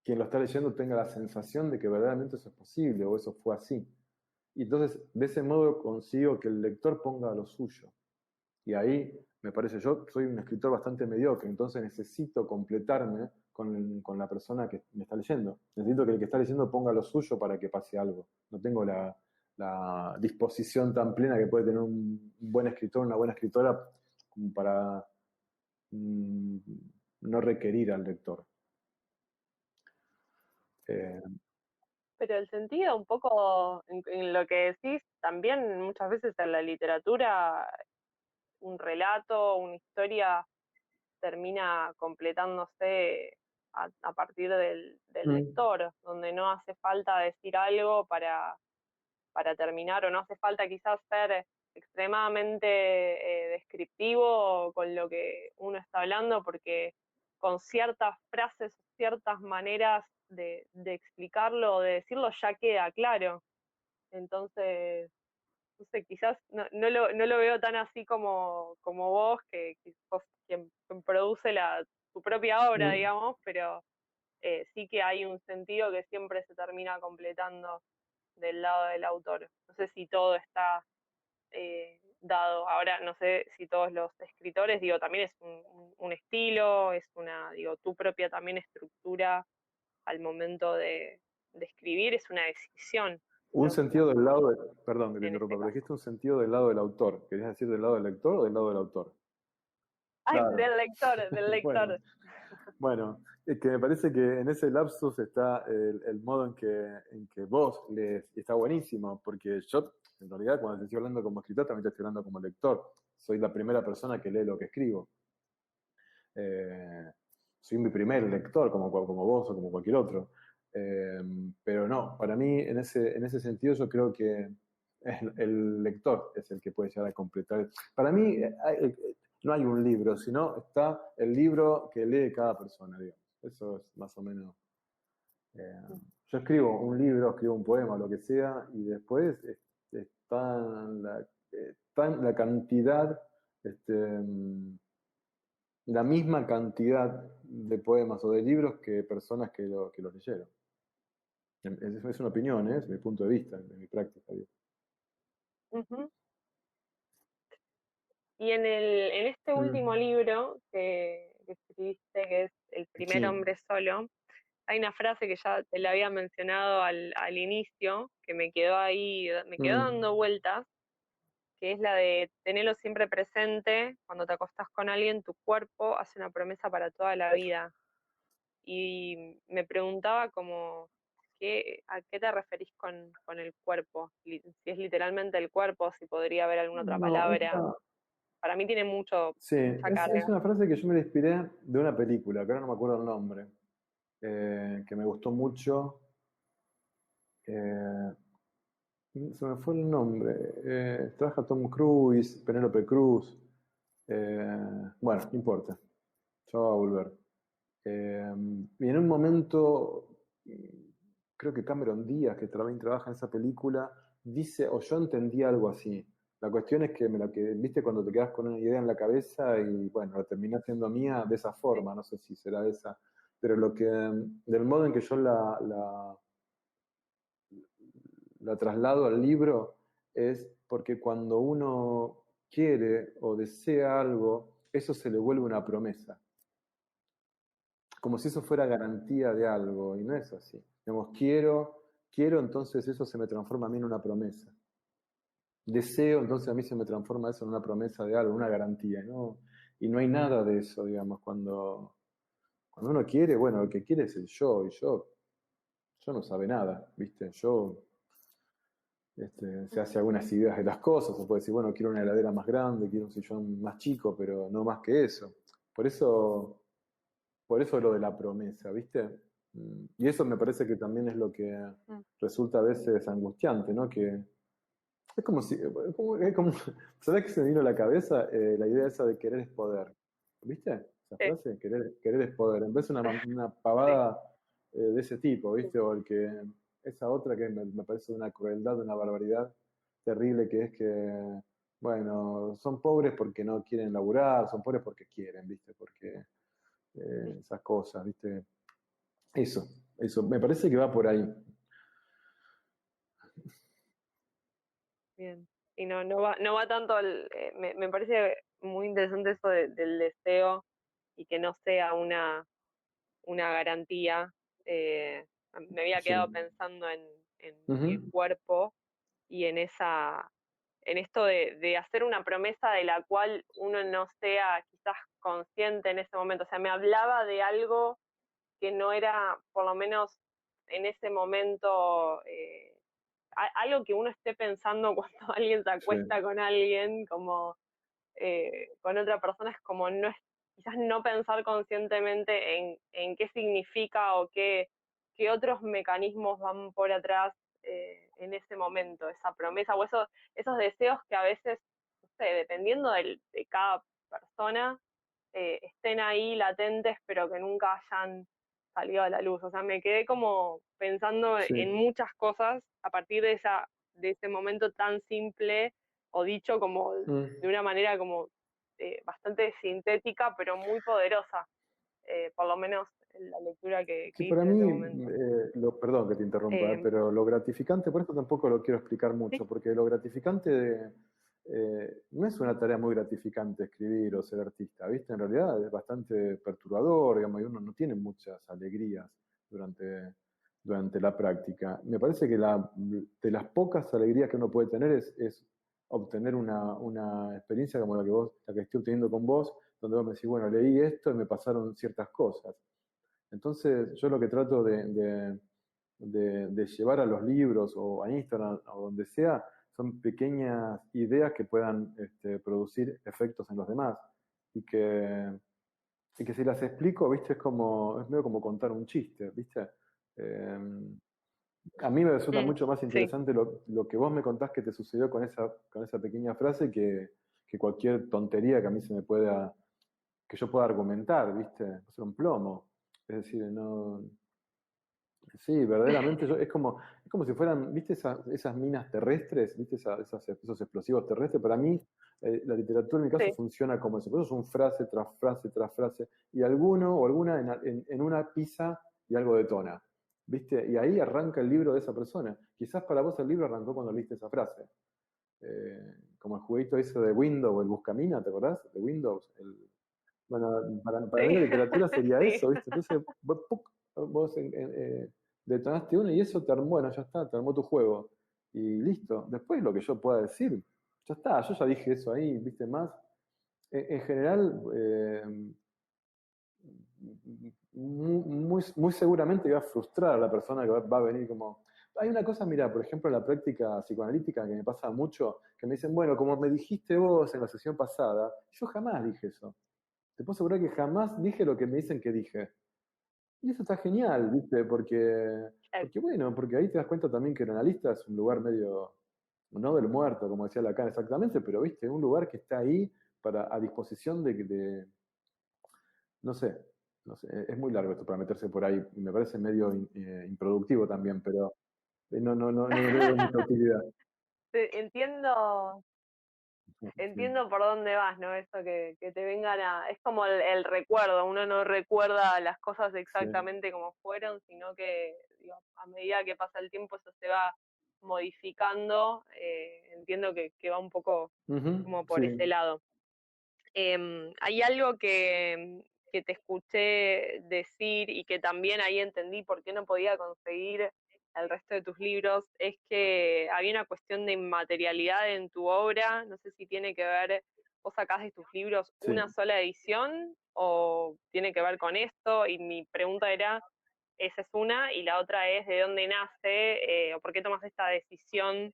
quien lo está leyendo tenga la sensación de que verdaderamente eso es posible o eso fue así. Y entonces, de ese modo consigo que el lector ponga lo suyo. Y ahí, me parece, yo soy un escritor bastante mediocre, entonces necesito completarme con la persona que me está leyendo. Necesito que el que está leyendo ponga lo suyo para que pase algo. No tengo la disposición tan plena que puede tener un buen escritor, una buena escritora, como para mm, no requerir al lector. Eh, Pero el sentido un poco en lo que decís, también muchas veces en la literatura, un relato, una historia termina completándose a partir del mm, lector, donde no hace falta decir algo para terminar, o no hace falta quizás ser extremadamente descriptivo con lo que uno está hablando, porque con ciertas frases, ciertas maneras de explicarlo o de decirlo ya queda claro. Entonces, no sé, quizás no lo veo tan así como vos, que sos quien produce tu propia obra, mm. digamos, pero sí que hay un sentido que siempre se termina completando del lado del autor. No sé si todo está dado. Ahora, no sé si todos los escritores, digo, también es un estilo, es una, digo, tu propia también estructura al momento de escribir, es una decisión, Un sentido del lado, perdón que te en interrumpa, este pero caso. dijiste un sentido del lado del autor. ¿Querías decir del lado del lector o del lado del autor? Ay, Claro. del lector, del Bueno, lector. bueno, es que me parece que en ese lapsus está el modo en que vos lees, y está buenísimo, porque yo, en realidad, cuando te estoy hablando como escritor, también te estoy hablando como lector. Soy la primera persona que lee lo que escribo. Eh, soy mi primer lector, como vos o como cualquier otro. Eh, pero no, para mí, en ese sentido, yo creo que el lector es el que puede llegar a completar. Para mí no hay un libro, sino está el libro que lee cada persona, digamos. Eso es más o menos... yo escribo un libro, escribo un poema, lo que sea, y después está en la cantidad, la misma cantidad de poemas o de libros que personas que los leyeron. Es una opinión, es mi punto de vista, de mi práctica. Digo. Ujú. Y en este último libro que escribiste, que es El primer Sí. hombre solo, hay una frase que ya te la había mencionado al inicio, que me quedó ahí, me quedó dando vueltas, que es la de tenerlo siempre presente, cuando te acostás con alguien, tu cuerpo hace una promesa para toda la vida. Y me preguntaba como, ¿a qué te referís con el cuerpo? Si es literalmente el cuerpo, si podría haber alguna otra No, palabra. Para mí tiene sí, mucha es carga. una frase que yo me la inspiré de una película, que ahora no me acuerdo el nombre, que me gustó mucho. eh, Se me fue el nombre. Trabaja Tom Cruise, Penélope Cruz. Bueno, no importa. Ya va a volver. Y en un momento, creo que Cameron Díaz, que también trabaja en esa película, dice, o yo entendí algo así. La cuestión es que viste cuando te quedas con una idea en la cabeza y bueno, la terminás siendo mía de esa forma, no sé si será esa, pero del modo en que yo la traslado al libro es porque cuando uno quiere o desea algo, eso se le vuelve una promesa, como si eso fuera garantía de algo, y no es así. Digamos, quiero, entonces eso se me transforma a mí en una promesa. Deseo, entonces a mí se me transforma eso en una promesa de algo, una garantía, ¿no? Y no hay nada de eso, digamos, cuando uno quiere, bueno, el que quiere es el yo, y yo no sabe nada, ¿viste? Se hace algunas ideas de las cosas, o puede decir, bueno, quiero una heladera más grande, quiero un sillón más chico, pero no más que eso. Por eso, por eso lo de la promesa, ¿viste? Y eso me parece que también es lo que Mm. resulta a veces angustiante, ¿no? Que es como si, ¿sabés qué se me vino a la cabeza? La idea esa de querer es poder. ¿Viste? Esa Sí, frase, querer es poder. En vez de una sí, pavada de ese tipo, ¿viste? O esa otra que me parece una crueldad, una barbaridad terrible, que es que, bueno, son pobres porque no quieren laburar, son pobres porque quieren, ¿viste? Porque esas cosas, ¿viste? Eso, me parece que va por ahí. bien. Y no va tanto me parece muy interesante eso del deseo y que no sea una garantía. Eh, Me había Sí. quedado pensando en el Ujú. cuerpo y en esto de hacer una promesa de la cual uno no sea quizás consciente en ese momento. O sea, me hablaba de algo que no era, por lo menos en ese momento, algo que uno esté pensando cuando alguien se Sí, acuesta con alguien, como con otra persona, es como no es, quizás no pensar conscientemente en qué significa o qué otros mecanismos van por atrás en ese momento, esa promesa o esos deseos que a veces, no sé, dependiendo de cada persona, estén ahí latentes, pero que nunca hayan salido a la luz. O sea, me quedé como pensando sí. en muchas cosas a partir de ese momento tan simple o dicho como de Mm. una manera como bastante sintética, pero muy poderosa, por lo menos en la lectura que Sí, hice para en ese mí, momento. perdón que te interrumpa, Eh, pero lo gratificante, por esto tampoco lo quiero explicar sí, mucho, porque lo gratificante no es una tarea muy gratificante escribir o ser artista, ¿viste? En realidad es bastante perturbador, digamos, y uno no tiene muchas alegrías durante la práctica. Me parece que de las pocas alegrías que uno puede tener es obtener una experiencia como la que estoy obteniendo con vos, donde vos me decís, bueno, leí esto y me pasaron ciertas cosas. Entonces, yo lo que trato de llevar a los libros o a Instagram o donde sea, son pequeñas ideas que puedan producir efectos en los demás. Y que si las explico, ¿viste? Es medio como contar un chiste, ¿viste? Eh, A mí me resulta Mm, mucho más sí, interesante lo que vos me contás que te sucedió con esa pequeña frase que cualquier tontería que a mí se me pueda, que yo pueda argumentar, ¿viste? Va a ser un plomo. Es decir, no. Sí, verdaderamente es como si fueran, ¿viste esas minas terrestres? ¿Viste esos explosivos terrestres? Para mí, la literatura en mi caso sí, funciona como eso. Por eso son frase tras frase tras frase. Y alguno o alguna en una pisa y algo detona. ¿Viste? Y ahí arranca el libro de esa persona. Quizás para vos el libro arrancó cuando leíste esa frase. Como el jueguito ese de Windows, el Buscamina, ¿te acordás? De Windows. Bueno, para mí sí, la literatura sería sí. eso, ¿viste? Entonces, vos, ¡puc! Vos detonaste uno y eso te armó, bueno, ya está, te armó tu juego. Y listo. Después lo que yo pueda decir, ya está, yo ya dije eso ahí, ¿viste? Más. En general, muy seguramente va a frustrar a la persona que va a venir como... Hay una cosa, mira, por ejemplo, en la práctica psicoanalítica que me pasa mucho, que me dicen, bueno, como me dijiste vos en la sesión pasada, yo jamás dije eso. Te puedo asegurar que jamás dije lo que me dicen que dije. Y eso está genial, ¿viste? Porque bueno, porque ahí te das cuenta también que el analista es un lugar medio, no del muerto, como decía Lacan exactamente, pero ¿viste? Un lugar que está ahí a disposición no sé, no sé, es muy largo esto para meterse por ahí, y me parece medio improductivo también, pero no le veo mucha utilidad. Sí, entiendo, Sí, entiendo por dónde vas, ¿no? Eso que te vengan a... Es como el recuerdo, uno no recuerda las cosas sí. exactamente como fueron, sino que digo, a medida que pasa el tiempo eso se va modificando. Entiendo que va un poco Ujú, como por ese sí, lado. Hay algo que te escuché decir y que también ahí entendí por qué no podía conseguir el resto de tus libros, es que había una cuestión de inmaterialidad en tu obra, no sé si tiene que ver, vos sacás de tus libros una sí. sola edición o tiene que ver con esto, y mi pregunta era, esa es una, y la otra es de dónde nace o por qué tomas esta decisión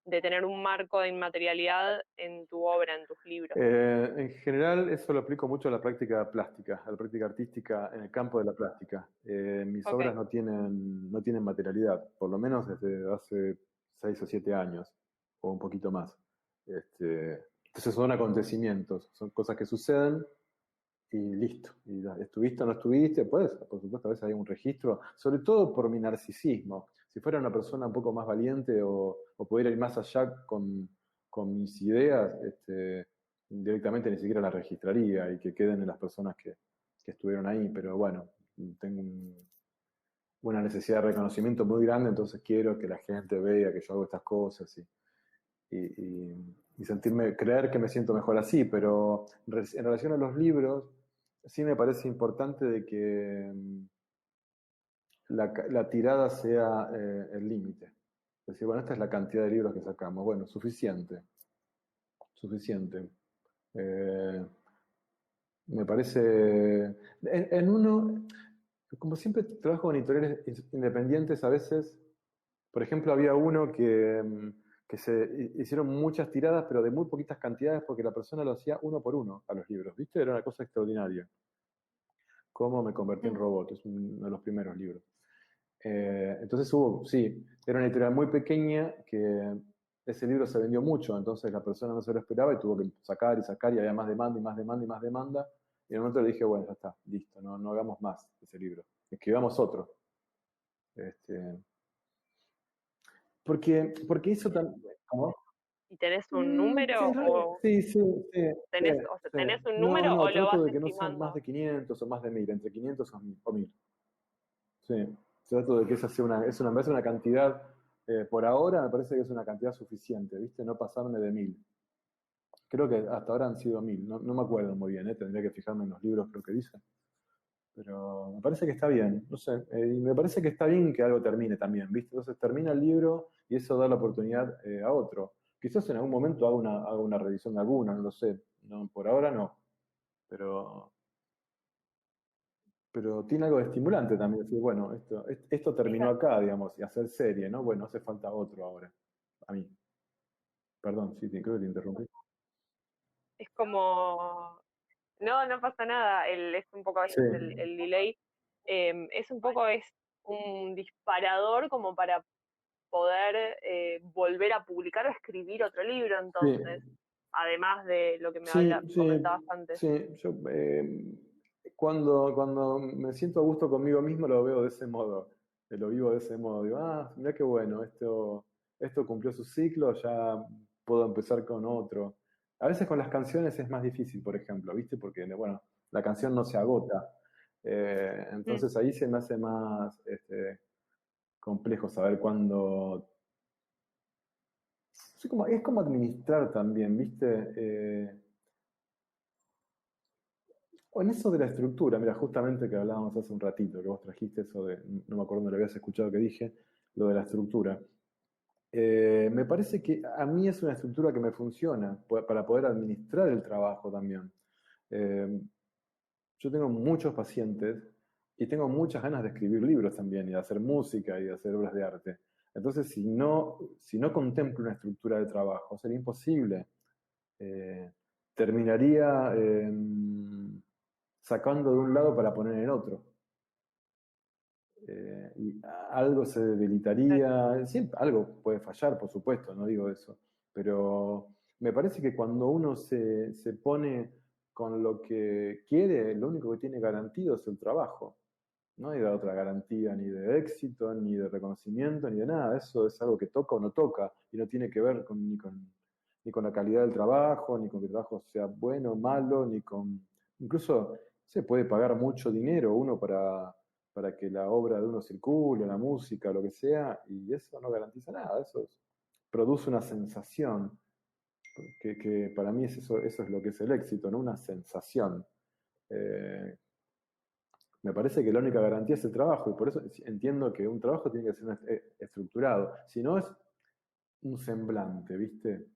de tener un marco de inmaterialidad en tu obra, en tus libros. En general, eso lo aplico mucho a la práctica plástica, a la práctica artística en el campo de la plástica. Mis Ok. obras no tienen materialidad, por lo menos desde hace 6 o 7 años, o un poquito más. Entonces son acontecimientos, son cosas que suceden y listo. Y estuviste o no estuviste, pues, por supuesto, a veces hay un registro, sobre todo por mi narcisismo. Si fuera una persona un poco más valiente o pudiera ir más allá con mis ideas, directamente ni siquiera las registraría y que queden en las personas que estuvieron ahí. Pero bueno, tengo una necesidad de reconocimiento muy grande, entonces quiero que la gente vea que yo hago estas cosas y sentirme, creer que me siento mejor así, pero en relación a los libros, sí me parece importante de que la tirada sea el límite. Es decir, bueno, esta es la cantidad de libros que sacamos. Bueno, suficiente, suficiente. Eh, Me parece, en uno, como siempre trabajo con editoriales independientes, a veces, por ejemplo, había uno que se hicieron muchas tiradas, pero de muy poquitas cantidades, porque la persona lo hacía uno por uno a los libros, ¿viste? Era una cosa extraordinaria. Cómo me convertí en Mm. robot, es uno de los primeros libros. Entonces hubo, sí, era una editorial muy pequeña que ese libro se vendió mucho, entonces la persona no se lo esperaba y tuvo que sacar y sacar y había más demanda y más demanda y más demanda. Y en un momento le dije, bueno, ya está, listo, no hagamos más ese libro, escribamos otro. Este, porque eso también... ¿Cómo? ¿Y tenés un número o Sí, sí, sí, sí, tenés, o sea, sí. tenés un No, número o no, lo trato vas de que no sean más estimando? de 500 o más de 1000, entre 500 o 1000. Sí, trato de que esa sea me parece una cantidad, por ahora me parece que es una cantidad suficiente, ¿viste? No pasarme de 1000. Creo que hasta ahora han sido 1000, no me acuerdo muy bien, tendría que fijarme en los libros, creo que dice. Pero me parece que está bien, no sé, y me parece que está bien que algo termine también, ¿viste? Entonces termina el libro y eso da la oportunidad a otro. Quizás en algún momento haga una revisión de alguna, no lo sé. No, por ahora no, pero, pero tiene algo de estimulante también. Decir, bueno, esto terminó Esa- acá, digamos, y hacer serie, ¿no? Bueno, hace falta otro ahora. A mí. Perdón, sí, creo que te interrumpí. es como, no, no pasa nada, es un poco a Sí, veces el delay, es un poco, es un disparador como para poder volver a publicar o escribir otro libro, entonces, Sí, además de lo que sí, comentabas antes. sí. Yo, cuando me siento a gusto conmigo mismo lo veo de ese modo, lo vivo de ese modo. Digo, mira qué bueno, esto cumplió su ciclo, ya puedo empezar con otro. A veces con las canciones es más difícil, por ejemplo, ¿viste? Porque, bueno, la canción no se agota. Mm, Entonces ahí se me hace más complejo saber cuándo. Sí, es como administrar también, ¿viste? O en eso de la estructura, mira, justamente que hablábamos hace un ratito, que vos trajiste eso de, no me acuerdo dónde lo habías escuchado que dije, lo de la estructura. Me parece que a mí es una estructura que me funciona para poder administrar el trabajo también. Eh, yo tengo muchos pacientes y tengo muchas ganas de escribir libros también y de hacer música y de hacer obras de arte. Entonces, si no contemplo una estructura de trabajo, sería imposible. Eh, terminaría sacando de un lado para poner en otro. Y algo se sí, debilitaría, siempre, algo puede fallar, por supuesto, no digo eso, pero me parece que cuando uno se pone con lo que quiere, lo único que tiene garantido es el trabajo. No hay otra garantía ni de éxito, ni de reconocimiento, ni de nada. Eso es algo que toca o no toca y no tiene que ver ni con la calidad del trabajo, ni con que el trabajo sea bueno o malo, ni con. Incluso se puede pagar mucho dinero uno para que la obra de uno circule, la música, lo que sea, y eso no garantiza nada. Produce una sensación, que para mí eso es lo que es el éxito, ¿no? Una sensación. Eh, Me parece que la única garantía es el trabajo y por eso entiendo que un trabajo tiene que ser estructurado. Si no es un semblante, ¿viste?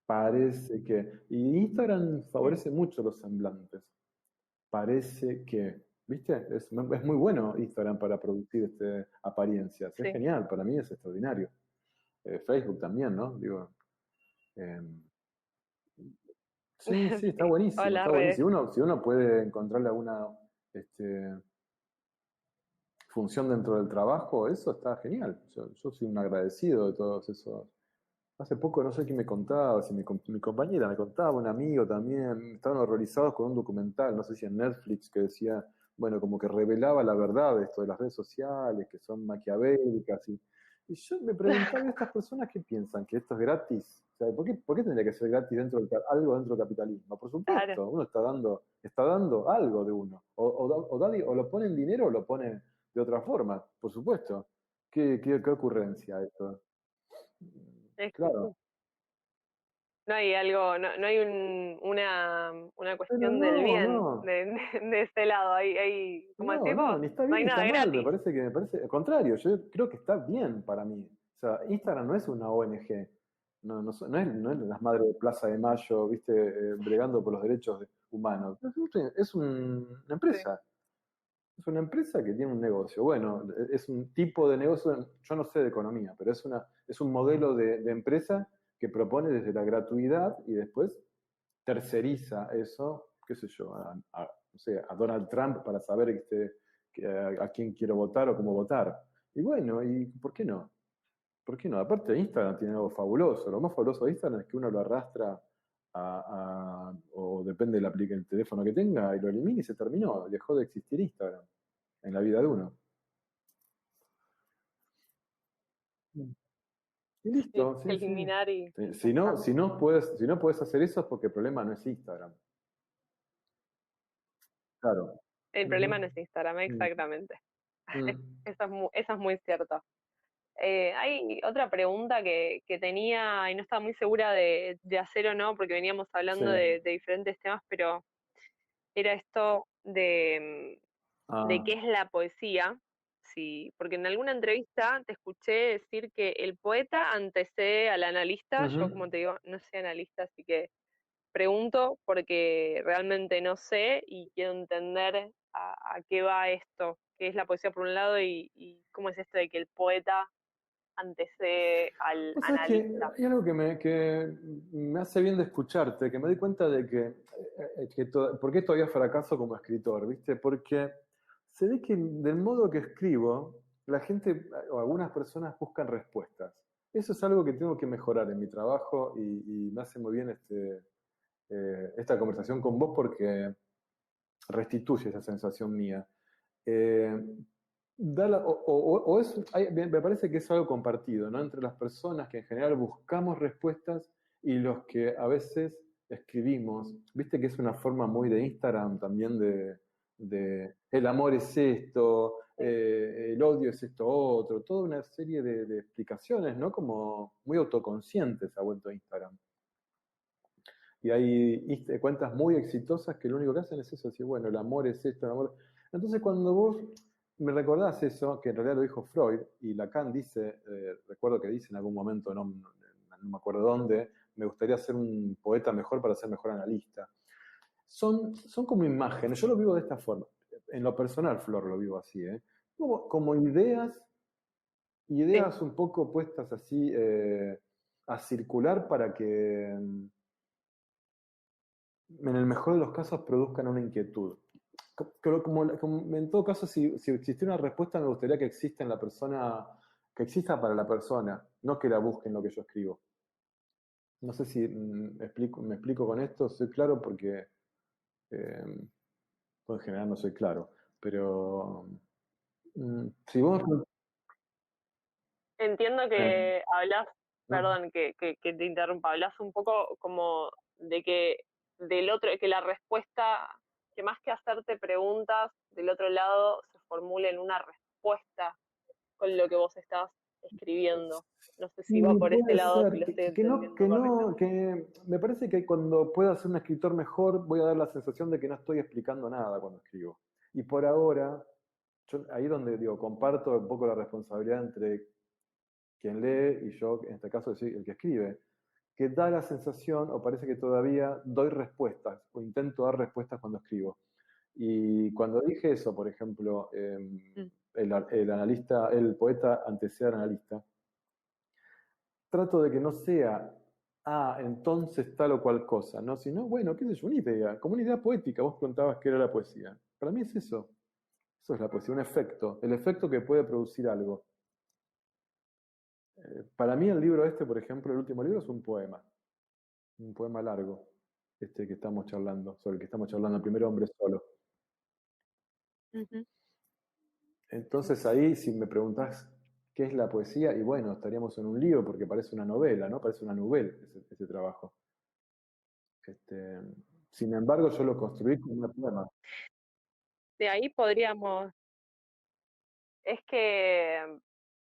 Parece que. Y Instagram mm, favorece mucho los semblantes. Parece que. ¿Viste? Es muy bueno Instagram para producir apariencias. Es sí. genial, para mí es extraordinario. Facebook también, ¿no? Digo. eh, sí, sí, está Sí, todas buenísimo, está las redes. buenísimo. Si uno puede encontrarle alguna función dentro del trabajo, eso está genial. Yo soy un agradecido de todos esos. Hace poco no sé quién me contaba, si mi compañera me contaba, un amigo también, estaban horrorizados con un documental, no sé si en Netflix, que decía, bueno, como que revelaba la verdad de esto de las redes sociales, que son maquiavélicas. Y yo me preguntaba, ¿y estas personas qué piensan? ¿Que esto es gratis? O sea, ¿por qué tendría que ser gratis algo dentro del capitalismo? Por Claro, supuesto, uno está dando algo de uno. O lo pone en dinero o lo pone de otra forma, por supuesto. ¿Qué ocurrencia esto? es que sí. Claro. No hay algo, no hay una Pero cuestión del no, bien no, de ese lado. Como no, decís no, vos, ni está no bien hay ni está nada mal, gratis. al contrario, yo creo que está bien para mí. O sea, Instagram no es una ONG, no es las madres de Plaza de Mayo, viste, bregando por los derechos humanos. Sí, Es una empresa que tiene un negocio. Bueno, es un tipo de negocio, yo no sé de economía, pero es un modelo de empresa que propone desde la gratuidad y después terceriza eso, qué sé yo, no sé, a Donald Trump para saber a quién quiero votar o cómo votar. Y bueno, ¿y por qué no? ¿Por qué no? Aparte, Instagram tiene algo fabuloso. Lo más fabuloso de Instagram es que uno lo arrastra o depende del teléfono que tenga, y lo elimina y se terminó. Dejó de existir Instagram en la vida de uno. Y sí, listo, sí, sí. eliminar y ya Si no, está. si no puedes hacer eso es porque el problema no es Instagram. Claro. El problema Ujú. no es Instagram, Mm, exactamente. mm. Eso es muy cierto. Hay otra pregunta que tenía y no estaba muy segura de hacer o no, porque veníamos Sí. hablando de diferentes temas, pero era esto de Ah, qué es la poesía. Sí, porque en alguna entrevista te escuché decir que el poeta antecede al analista. Yo, ujú. como te digo, no soy analista, así que pregunto porque realmente no sé y quiero entender a qué va esto, qué es la poesía por un lado y cómo es esto de que el poeta antecede al Vos sabés que analista. hay algo que me hace bien de escucharte, que me doy cuenta de ¿por qué todavía fracaso como escritor? ¿Viste? Porque se ve que del modo que escribo, la gente o algunas personas buscan respuestas. Eso es algo que tengo que mejorar en mi trabajo y me hace muy bien esta conversación con vos porque restituye esa sensación mía. Eh, me parece que es algo compartido, ¿no? Entre las personas que en general buscamos respuestas y los que a veces escribimos. Viste que es una forma muy de Instagram también de el amor es esto, el odio es esto otro, toda una serie de explicaciones, ¿no? Como muy autoconscientes ha vuelto Instagram. Y hay cuentas muy exitosas que lo único que hacen es eso, decir, bueno, el amor es esto, el amor. Entonces cuando vos me recordás eso, que en realidad lo dijo Freud, y Lacan dice, recuerdo que dice en algún momento, no me acuerdo dónde, me gustaría ser un poeta mejor para ser mejor analista. Son como imágenes, yo lo vivo de esta forma. En lo personal, Flor, lo vivo así, ¿eh? Como ideas Sí. un poco puestas así a circular para que en el mejor de los casos produzcan una inquietud. Como en todo caso, si existiera una respuesta, me gustaría que exista en la persona, que exista para la persona, no que la busque en lo que yo escribo. No sé si me explico con esto, soy claro porque en general no soy claro, pero si vos... Entiendo eh, que hablas, no, perdón que te interrumpa, hablas un poco como de que del otro, que la respuesta, que más que hacerte preguntas, del otro lado se formule en una respuesta con lo que vos estás escribiendo. No sé si va y por ese puede lado, si ser lo estoy que entendiendo no, correctamente. que me parece que cuando pueda ser un escritor mejor, voy a dar la sensación de que no estoy explicando nada cuando escribo. Y por ahora, ahí donde digo, comparto un poco la responsabilidad entre quien lee y yo, en este caso, el que escribe, que da la sensación, o parece que todavía doy respuestas, o intento dar respuestas cuando escribo. Y cuando dije eso, por ejemplo, Mm. el analista, el poeta antecede al analista, trato de que no sea, entonces tal o cual cosa, ¿no? Sino, bueno, qué sé yo, una idea, como una idea poética. Vos preguntabas qué era la poesía. Para mí es eso. Eso es la poesía, un efecto. El efecto que puede producir algo. Para mí el libro este, por ejemplo, el último libro es un poema. Un poema largo. Este que estamos charlando, sobre el que estamos charlando, el primer hombre solo. Ujú. Sí. Entonces ahí, si me preguntás qué es la poesía, y bueno, estaríamos en un lío porque parece una novela, ¿no? Parece una novela ese trabajo. Este, sin embargo, yo lo construí como un poema. De ahí podríamos, es que,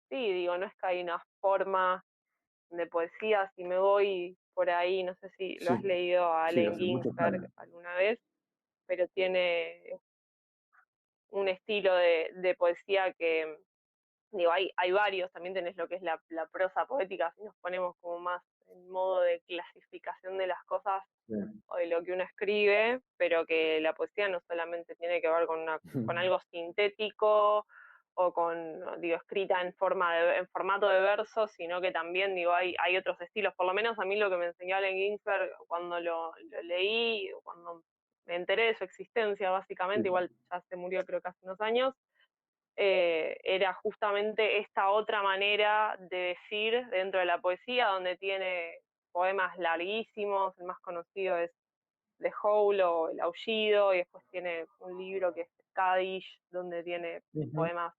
sí, digo, no es que hay una forma de poesía, si me voy por ahí, no sé si lo Sí, has leído a sí, Allen hace muchos Ginsberg años. alguna vez, pero tiene un estilo de poesía que, digo, hay varios, también tenés lo que es la prosa poética, si nos ponemos como más en modo de clasificación de las cosas Bien. o de lo que uno escribe, pero que la poesía no solamente tiene que ver con algo sintético o con, digo, escrita en formato de verso, sino que también, digo, hay otros estilos. Por lo menos a mí lo que me enseñó Allen Ginsberg cuando lo leí, cuando me enteré de su existencia, básicamente, igual ya se murió creo que hace unos años, era justamente esta otra manera de decir dentro de la poesía, donde tiene poemas larguísimos, el más conocido es The Howl o El Aullido, y después tiene un libro que es Kadish, donde tiene Ujú, poemas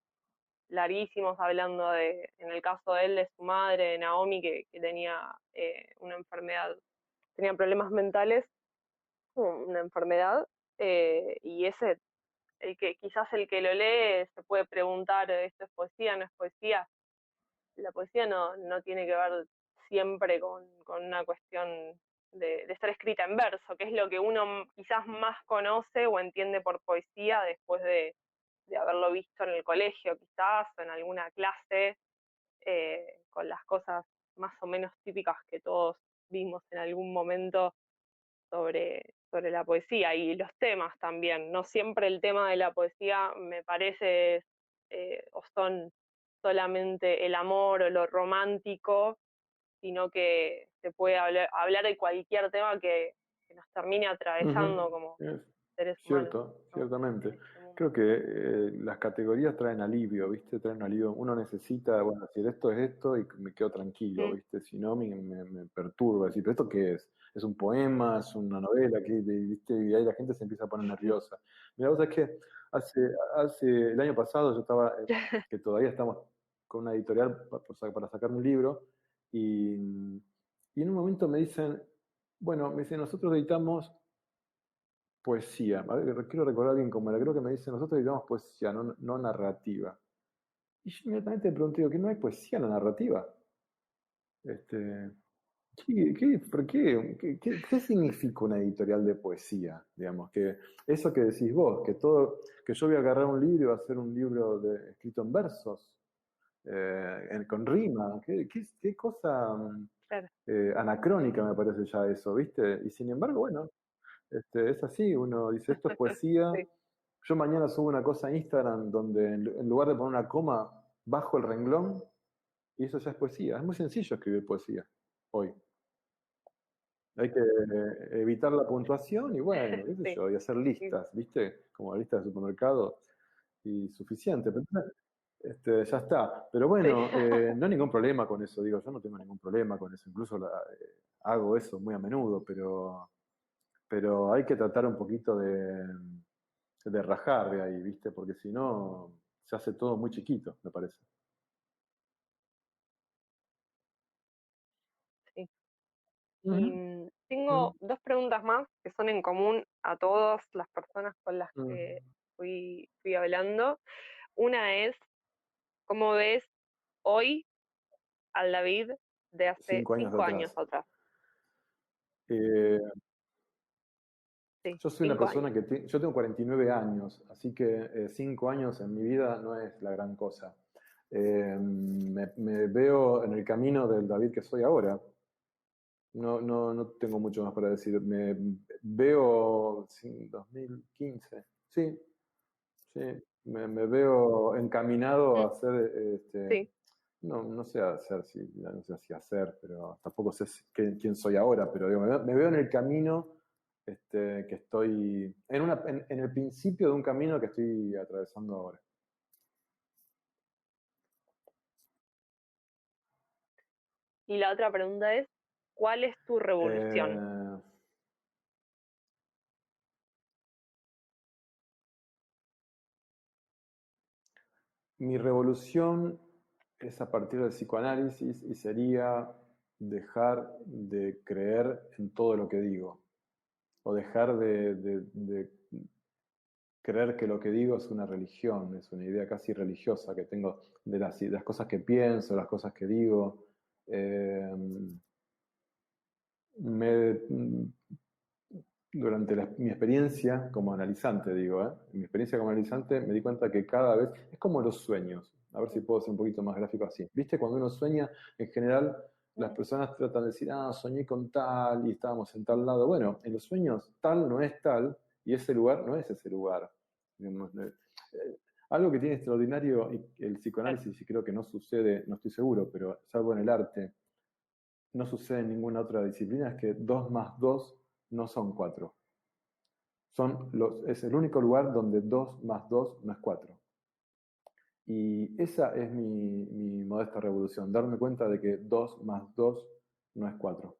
larguísimos hablando de, en el caso de él, de su madre, de Naomi, que tenía una enfermedad, tenía problemas mentales, una enfermedad, y ese, quizás el que lo lee se puede preguntar, ¿esto es poesía, no es poesía? La poesía no tiene que ver siempre con una cuestión de estar escrita en verso, que es lo que uno quizás más conoce o entiende por poesía después de haberlo visto en el colegio, quizás, o en alguna clase, con las cosas más o menos típicas que todos vimos en algún momento sobre la poesía y los temas también. No siempre el tema de la poesía me parece o son solamente el amor o lo romántico, sino que se puede hablar de cualquier tema que nos termine ujú. atravesando como Es seres humanos, cierto, ¿no? En ciertamente. este mundo. Creo que las categorías traen alivio, ¿viste? Traen alivio. Uno necesita, bueno, decir esto es esto y me quedo tranquilo, Mm, ¿viste? Si no, me perturba. Decir, ¿pero esto qué es? ¿Es un poema? ¿Es una novela? ¿Qué, viste? Y ahí la gente se empieza a poner nerviosa. Mira, vos sabés que el año pasado yo estaba, que todavía estamos con una editorial para sacar un libro, y en un momento me dicen, bueno, me dicen, nosotros editamos poesía. A ver, quiero recordar bien cómo era. Creo que me dicen, nosotros editamos poesía, no narrativa. Y yo inmediatamente me pregunté, digo, ¿que no hay poesía en la narrativa? Este, por qué? ¿Qué significa una editorial de poesía? Digamos, que eso que decís vos, que yo voy a agarrar un libro y va a ser un libro escrito en versos, con rima. ¿Qué cosa claro, anacrónica me parece ya eso, ¿viste? Y sin embargo, bueno, es así, uno dice, esto es poesía. sí. Yo mañana subo una cosa a Instagram donde en lugar de poner una coma, bajo el renglón y eso ya es poesía. Es muy sencillo escribir poesía hoy. Hay que evitar la puntuación y bueno, qué sé Sí, yo, y hacer sí, listas, ¿viste? Como listas de supermercado y suficiente. Pero, ya está. Pero sí. bueno, no hay ningún problema con eso, digo, yo no tengo ningún problema con eso. Incluso hago eso muy a menudo, pero hay que tratar un poquito de rajar de ahí, ¿viste? Porque si no, se hace todo muy chiquito, me parece. Sí. Ujú, Y mm, tengo dos preguntas más que son en común a todas las personas con las mm. que fui hablando. Una es, ¿cómo ves hoy al David de hace 5 años de 5 años atrás. atrás? Eh, Sí, yo soy una 5 años. persona yo tengo 49 años, así que 5 años en mi vida no es la gran cosa. Me veo en el camino del David que soy ahora. No tengo mucho más para decir. Me veo, sí, 2015. Sí, sí, me veo encaminado Mm, a hacer, sí. no sé hacer, no sé si hacer, pero tampoco sé quién soy ahora, pero digo, me veo en el camino, que estoy, en el principio de un camino que estoy atravesando ahora. Y la otra pregunta es, ¿cuál es tu revolución? Eh, Mi revolución es a partir del psicoanálisis y sería dejar de creer en todo lo que digo, o dejar de creer que lo que digo es una religión, es una idea casi religiosa que tengo de las cosas que pienso, las cosas que digo. Eh, me, Durante mi experiencia como analizante, digo, mi experiencia como analizante me di cuenta que cada vez es como los sueños. A ver si puedo ser un poquito más gráfico así. ¿Viste? Cuando uno sueña, en general las personas tratan de decir, soñé con tal y estábamos en tal lado. Bueno, en los sueños tal no es tal y ese lugar no es ese lugar. Digamos, algo que tiene extraordinario y el Claro. psicoanálisis, y creo que no sucede, no estoy seguro, pero salvo en el arte, no sucede en ninguna otra disciplina, es que 2 más 2 no son 4. Es el único lugar donde 2 más 2 no es 4. Y esa es mi modesta revolución, darme cuenta de que 2 más 2 no es 4.